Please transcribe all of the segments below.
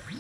Hey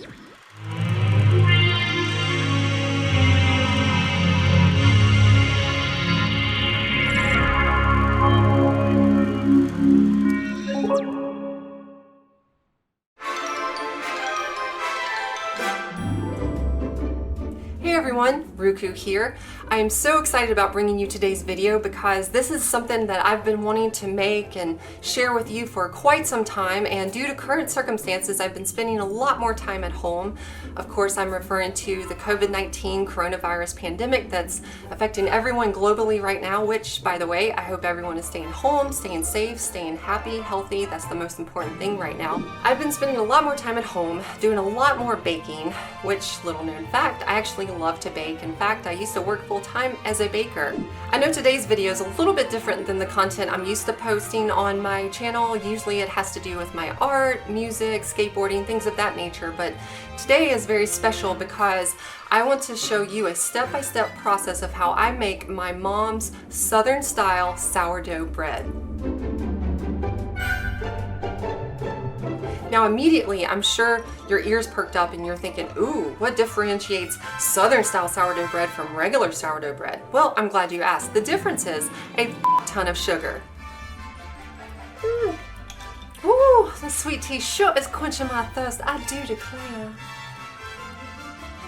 everyone, RUCU here. I am so excited about bringing you today's video because this is something that I've been wanting to make and share with you for quite some time, and due to current circumstances I've been spending a lot more time at home. Of course, I'm referring to the COVID-19 coronavirus pandemic that's affecting everyone globally right now, which, by the way, I hope everyone is staying home, staying safe, staying happy, healthy. That's the most important thing right now. I've been spending a lot more time at home, doing a lot more baking, which, little known fact, I actually love to bake. In fact, I used to work full-time as a baker. I know today's video is a little bit different than the content I'm used to posting on my channel. Usually it has to do with my art, music, skateboarding, things of that nature, but today is very special because I want to show you a step-by-step process of how I make my mom's Southern-style sourdough bread. Now immediately, I'm sure your ears perked up and you're thinking, ooh, what differentiates Southern style sourdough bread from regular sourdough bread? Well, I'm glad you asked. The difference is a ton of sugar. Ooh, the sweet tea sure is quenching my thirst, I do declare.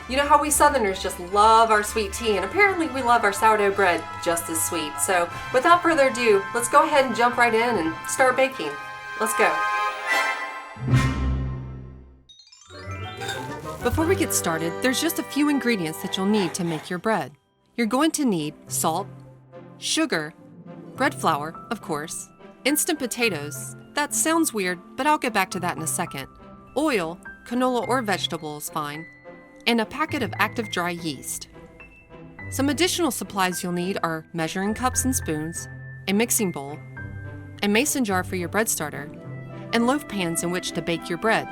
You know how we Southerners just love our sweet tea, and apparently we love our sourdough bread just as sweet. So without further ado, let's go ahead and jump right in and start baking. Let's go. Before we get started, there's just a few ingredients that you'll need to make your bread. You're going to need salt, sugar, bread flour, of course, instant potatoes, that sounds weird, but I'll get back to that in a second, oil, canola or vegetable is fine, and a packet of active dry yeast. Some additional supplies you'll need are measuring cups and spoons, a mixing bowl, a mason jar for your bread starter, and loaf pans in which to bake your bread.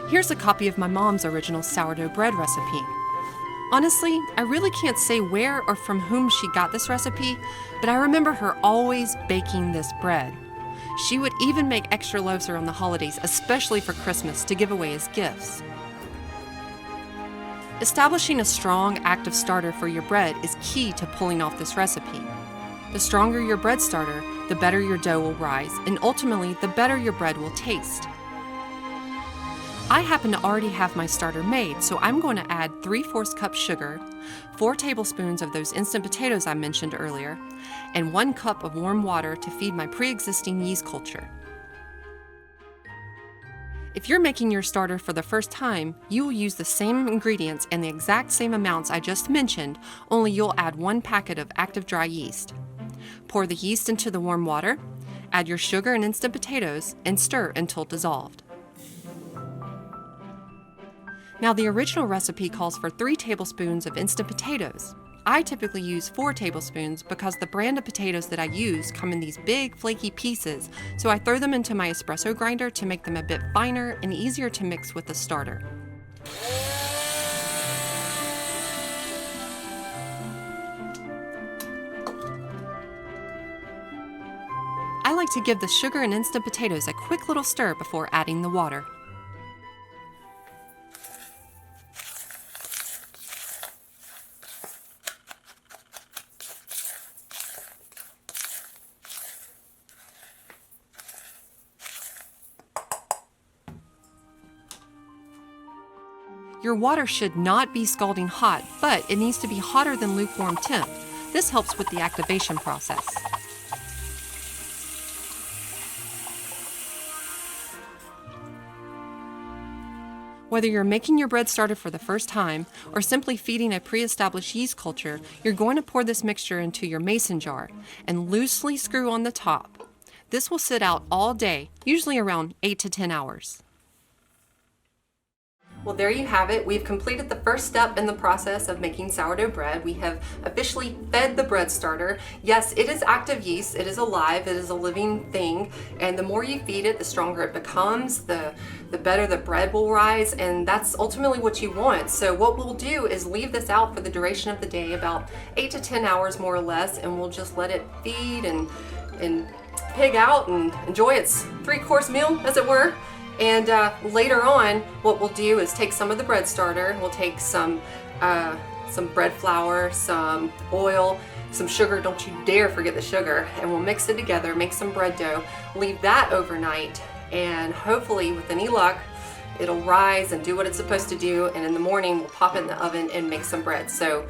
Here's a copy of my mom's original sourdough bread recipe. Honestly, I really can't say where or from whom she got this recipe, but I remember her always baking this bread. She would even make extra loaves around the holidays, especially for Christmas, to give away as gifts. Establishing a strong, active starter for your bread is key to pulling off this recipe. The stronger your bread starter, the better your dough will rise, and ultimately, the better your bread will taste. I happen to already have my starter made, so I'm going to add 3/4 cup sugar, 4 tablespoons of those instant potatoes I mentioned earlier, and 1 cup of warm water to feed my pre-existing yeast culture. If you're making your starter for the first time, you will use the same ingredients and the exact same amounts I just mentioned, only you'll add 1 packet of active dry yeast. Pour the yeast into the warm water, add your sugar and instant potatoes, and stir until dissolved. Now, the original recipe calls for 3 tablespoons of instant potatoes. I typically use 4 tablespoons because the brand of potatoes that I use come in these big flaky pieces, so I throw them into my espresso grinder to make them a bit finer and easier to mix with the starter. I like to give the sugar and instant potatoes a quick little stir before adding the water. Your water should not be scalding hot, but it needs to be hotter than lukewarm temp. This helps with the activation process. Whether you're making your bread starter for the first time or simply feeding a pre-established yeast culture, you're going to pour this mixture into your mason jar and loosely screw on the top. This will sit out all day, usually around 8 to 10 hours. Well, there you have it. We've completed the first step in the process of making sourdough bread. We have officially fed the bread starter. Yes, it is active yeast. It is alive. It is a living thing. And the more you feed it, the stronger it becomes, the better the bread will rise. And that's ultimately what you want. So what we'll do is leave this out for the duration of the day, about 8 to 10 hours more or less, and we'll just let it feed and pig out and enjoy its 3-course meal, as it were. And later on, what we'll do is take some of the bread starter, we'll take some bread flour, some oil, some sugar, don't you dare forget the sugar, and we'll mix it together, make some bread dough, leave that overnight, and hopefully with any luck, it'll rise and do what it's supposed to do, and in the morning we'll pop it in the oven and make some bread. So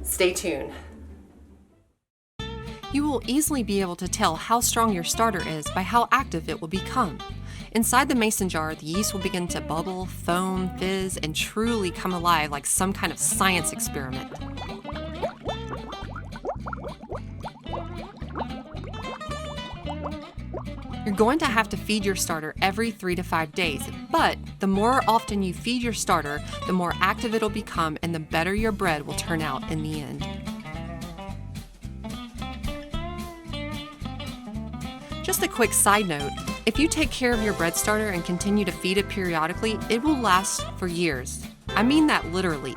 stay tuned. You will easily be able to tell how strong your starter is by how active it will become. Inside the mason jar, the yeast will begin to bubble, foam, fizz, and truly come alive like some kind of science experiment. You're going to have to feed your starter every 3 to 5 days, but the more often you feed your starter, the more active it'll become and the better your bread will turn out in the end. Just a quick side note, if you take care of your bread starter and continue to feed it periodically, it will last for years. I mean that literally.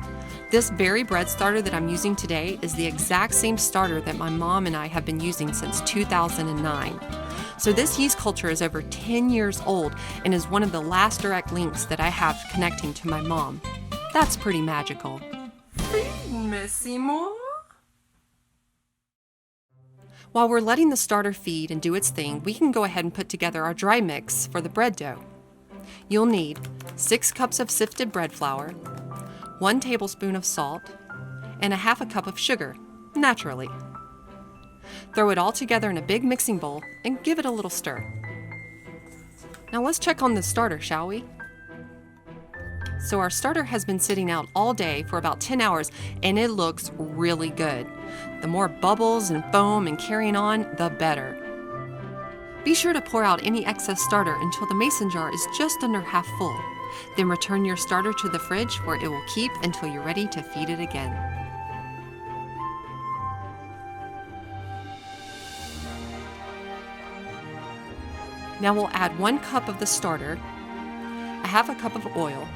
This berry bread starter that I'm using today is the exact same starter that my mom and I have been using since 2009. So this yeast culture is over 10 years old and is one of the last direct links that I have connecting to my mom. That's pretty magical. Finissimo. While we're letting the starter feed and do its thing, we can go ahead and put together our dry mix for the bread dough. You'll need 6 cups of sifted bread flour, 1 tablespoon of salt, and a half a cup of sugar, naturally. Throw it all together in a big mixing bowl and give it a little stir. Now let's check on the starter, shall we? So our starter has been sitting out all day for about 10 hours and it looks really good. The more bubbles and foam and carrying on, the better. Be sure to pour out any excess starter until the mason jar is just under half full. Then return your starter to the fridge where it will keep until you're ready to feed it again. Now we'll add 1 cup of the starter, a half a cup of oil,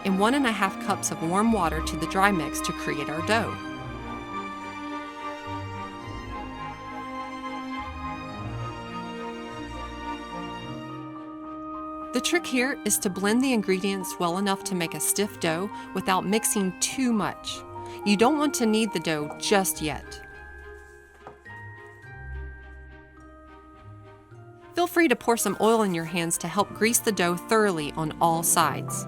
and 1.5 cups of warm water to the dry mix to create our dough. The trick here is to blend the ingredients well enough to make a stiff dough without mixing too much. You don't want to knead the dough just yet. Feel free to pour some oil in your hands to help grease the dough thoroughly on all sides.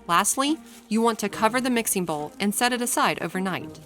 Lastly, you want to cover the mixing bowl and set it aside overnight.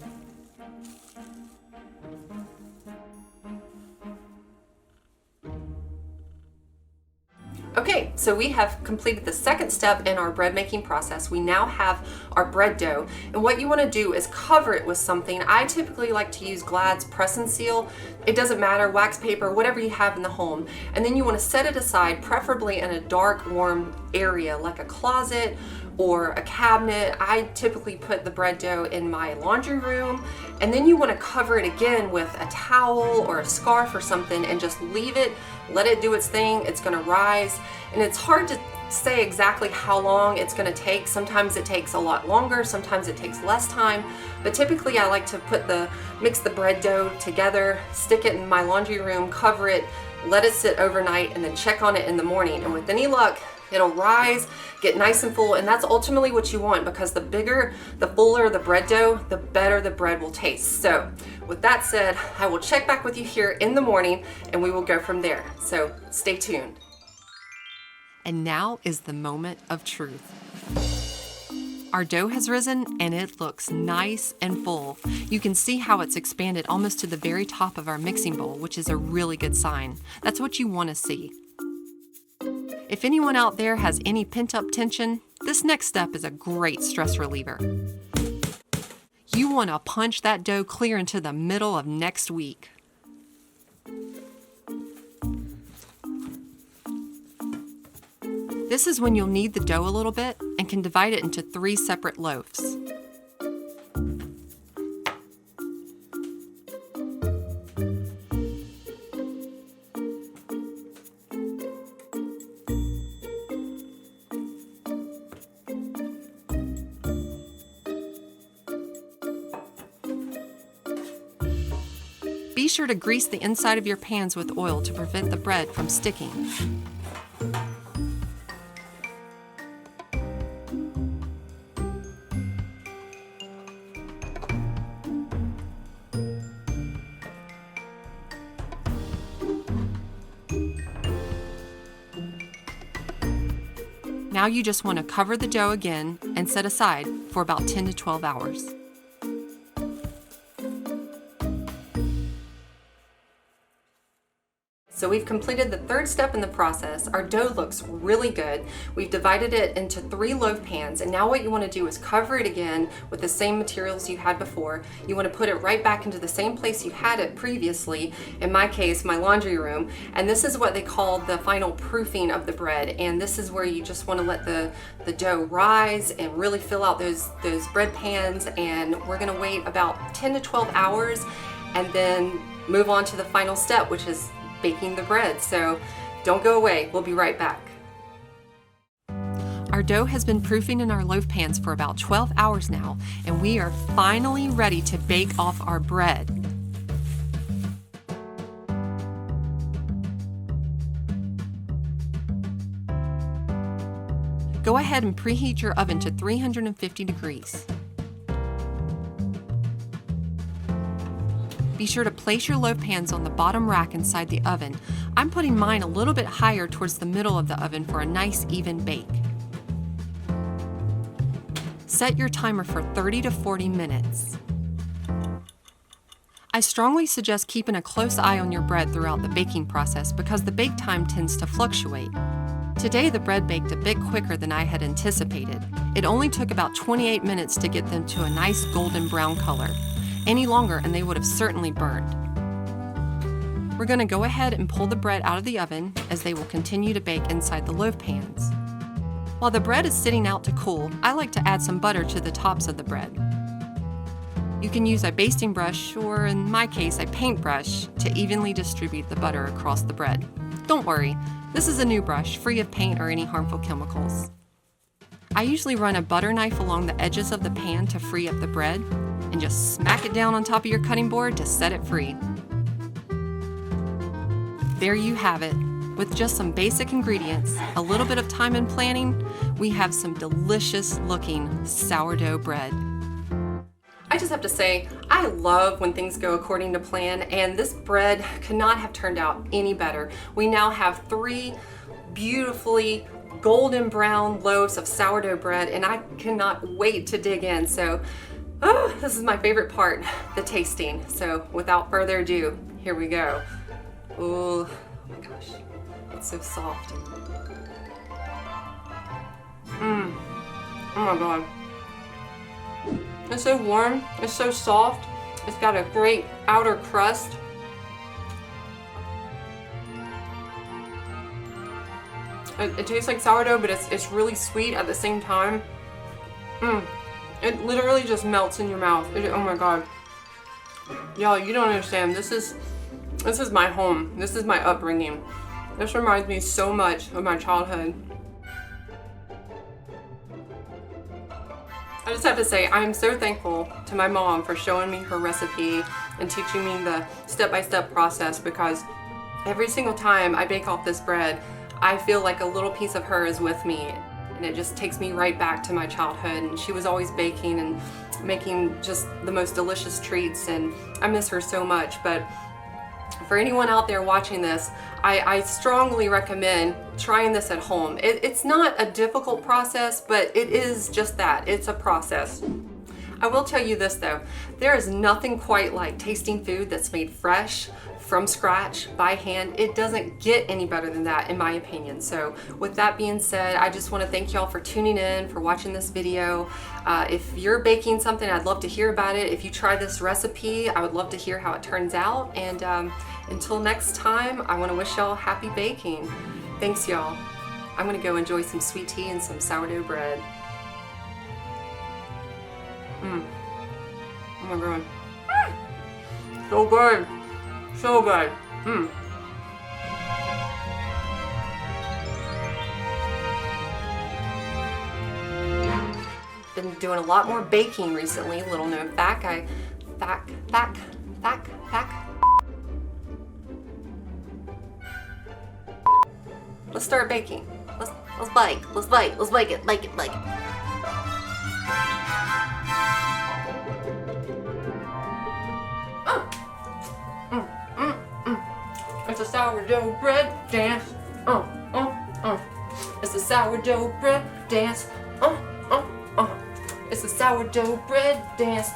Okay, so we have completed the second step in our bread making process. We now have our bread dough, and what you want to do is cover it with something. I typically like to use Glad's press and seal. It doesn't matter, wax paper, whatever you have in the home. And then you want to set it aside, preferably in a dark, warm area like a closet or a cabinet. I typically put the bread dough in my laundry room, and then you want to cover it again with a towel or a scarf or something and just leave it, let it do its thing. It's going to rise, and it's hard to say exactly how long it's going to take. Sometimes it takes a lot longer, sometimes it takes less time, but typically I like to mix the bread dough together, stick it in my laundry room, cover it, let it sit overnight, and then check on it in the morning. And with any luck, it'll rise, get nice and full, and that's ultimately what you want, because the bigger, the fuller the bread dough, the better the bread will taste. So with that said, I will check back with you here in the morning and we will go from there. So stay tuned. And now is the moment of truth. Our dough has risen and it looks nice and full. You can see how it's expanded almost to the very top of our mixing bowl, which is a really good sign. That's what you want to see. If anyone out there has any pent-up tension, this next step is a great stress reliever. You want to punch that dough clear into the middle of next week. This is when you'll knead the dough a little bit and can divide it into 3 separate loaves. be sure to grease the inside of your pans with oil to prevent the bread from sticking. Now you just want to cover the dough again and set aside for about 10 to 12 hours. So we've completed the third step in the process. Our dough looks really good. We've divided it into 3 loaf pans, and now what you want to do is cover it again with the same materials you had before. You want to put it right back into the same place you had it previously, in my case, my laundry room, and this is what they call the final proofing of the bread, and this is where you just want to let the dough rise and really fill out those bread pans, and we're going to wait about 10 to 12 hours and then move on to the final step, which is baking the bread. So don't go away, we'll be right back. Our dough has been proofing in our loaf pans for about 12 hours now, and we are finally ready to bake off our bread. Go ahead and preheat your oven to 350 degrees. Be sure to place your loaf pans on the bottom rack inside the oven. I'm putting mine a little bit higher towards the middle of the oven for a nice even bake. Set your timer for 30 to 40 minutes. I strongly suggest keeping a close eye on your bread throughout the baking process because the bake time tends to fluctuate. Today the bread baked a bit quicker than I had anticipated. It only took about 28 minutes to get them to a nice golden brown color. Any longer and they would have certainly burned. We're going to go ahead and pull the bread out of the oven as they will continue to bake inside the loaf pans. While the bread is sitting out to cool, I like to add some butter to the tops of the bread. You can use a basting brush, or in my case, a paintbrush, to evenly distribute the butter across the bread. Don't worry, this is a new brush, free of paint or any harmful chemicals. I usually run a butter knife along the edges of the pan to free up the bread, and just smack it down on top of your cutting board to set it free. There you have it. With just some basic ingredients, a little bit of time and planning, we have some delicious looking sourdough bread. I just have to say, I love when things go according to plan, and this bread could not have turned out any better. We now have 3 beautifully golden brown loaves of sourdough bread, and I cannot wait to dig in. So this is my favorite part, the tasting. So without further ado, here we go. Oh my gosh, it's so soft. Oh my God. It's so warm, it's so soft. It's got a great outer crust. It tastes like sourdough, but it's really sweet at the same time. It literally just melts in your mouth. Oh my God. Y'all, you don't understand. This is my home. This is my upbringing. This reminds me so much of my childhood. I just have to say, I'm so thankful to my mom for showing me her recipe and teaching me the step-by-step process, because every single time I bake off this bread, I feel like a little piece of her is with me, and it just takes me right back to my childhood. And she was always baking and making just the most delicious treats, and I miss her so much. But for anyone out there watching this, I strongly recommend trying this at home. It's not a difficult process, but it is just that. It's a process. I will tell you this though, there is nothing quite like tasting food that's made fresh, from scratch, by hand. It doesn't get any better than that, in my opinion. So with that being said, I just want to thank y'all for tuning in, for watching this video. If you're baking something, I'd love to hear about it. If you try this recipe, I would love to hear how it turns out. And until next time, I want to wish y'all happy baking. Thanks, y'all. I'm going to go enjoy some sweet tea and some sourdough bread. Oh my God. So good. So good. Been doing a lot more baking recently. Little known fact, let's start baking. Let's bake. Let's bake. Let's bake it. Bake it. Bake it. It's a sourdough bread dance. It's a sourdough bread dance. It's a sourdough bread dance.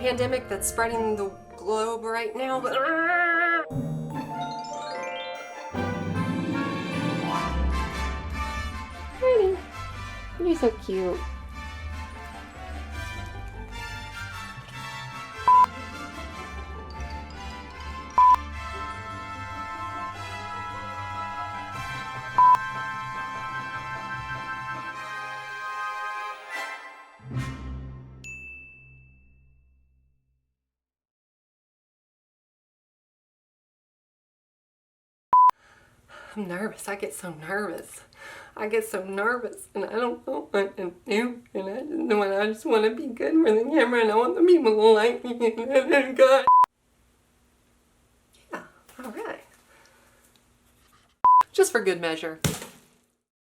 Pandemic that's spreading the globe right now. Honey, you're so cute. I'm nervous. I get so nervous. I get so nervous, and I don't know what to do. And I just want to be good for the camera, and I want the people to like me. And God. Yeah. All right. Just for good measure.